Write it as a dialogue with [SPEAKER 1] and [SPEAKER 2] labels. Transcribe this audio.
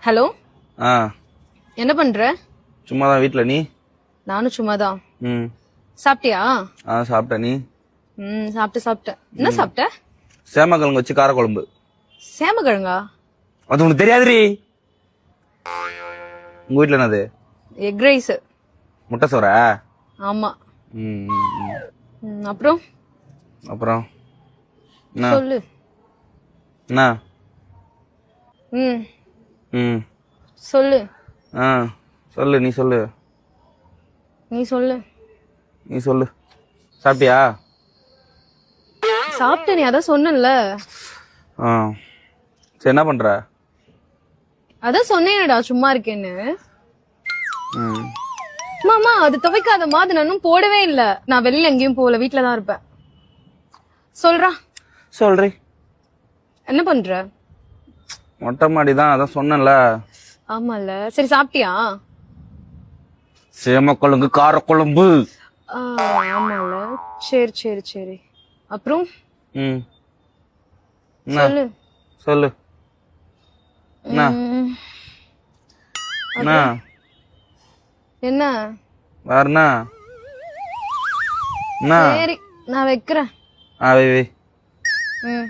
[SPEAKER 1] Hello,
[SPEAKER 2] ஆ
[SPEAKER 1] என்ன பண்ற?
[SPEAKER 2] சும்மா தான் வீட்ல. நீ?
[SPEAKER 1] நானும் சும்மாதான்.
[SPEAKER 2] ம்
[SPEAKER 1] சாப்பிட்டியா?
[SPEAKER 2] சாப்பிட்டேன். நீ?
[SPEAKER 1] சாப்பிட்டேன். என்ன சாப்பிட்ட?
[SPEAKER 2] சேமக்கிழங்கு வச்சு காரக்குழம்பு.
[SPEAKER 1] சேமக்கிழங்கா?
[SPEAKER 2] அது உனக்கு தெரியாதுரி. உங்க வீட்ல என்னது?
[SPEAKER 1] Egg rice.
[SPEAKER 2] முட்டை சோறா?
[SPEAKER 1] ஆமா.
[SPEAKER 2] ம்
[SPEAKER 1] அப்புறம்
[SPEAKER 2] அப்புறம் என்ன?
[SPEAKER 1] சொல்லு.
[SPEAKER 2] என்ன?
[SPEAKER 1] ம்
[SPEAKER 2] ம்
[SPEAKER 1] சொல்லு.
[SPEAKER 2] சொல்லு. நீ சொல்லு.
[SPEAKER 1] நீ சொல்லு.
[SPEAKER 2] நீ சொல்லு. சாப்பிட்டியா?
[SPEAKER 1] சாப்பிட்டேனே, அதான் சொன்னேன்ல.
[SPEAKER 2] சரி, என்ன பண்ற?
[SPEAKER 1] அதான் சொன்னேனடா சும்மா இருக்கேன்னு.
[SPEAKER 2] ம்
[SPEAKER 1] மாமா அது துவைக்காதமா, அது நானும் போடவே இல்ல. நான் வெளியில எங்கேயும் போகல, வீட்டுலதான் இருப்பேன். சொல்றா.
[SPEAKER 2] சொல்றி.
[SPEAKER 1] என்ன பண்ற?
[SPEAKER 2] மொட்டை மாடி தான், அதான் சொன்னேன்ல.
[SPEAKER 1] ஆமால. சரி, சாப்பிட்டியா?
[SPEAKER 2] சேமக்கிழங்கு காரக்குழம்பு.
[SPEAKER 1] ஆமால. சரி சரி சரி. அப்புறம்
[SPEAKER 2] ம்
[SPEAKER 1] சொல்லு.
[SPEAKER 2] சொல்லு. என்ன? என்ன?
[SPEAKER 1] என்ன?
[SPEAKER 2] வேற என்ன? என்ன?
[SPEAKER 1] சரி, நான் வைக்கிறேன்.
[SPEAKER 2] வை வை.
[SPEAKER 1] ம்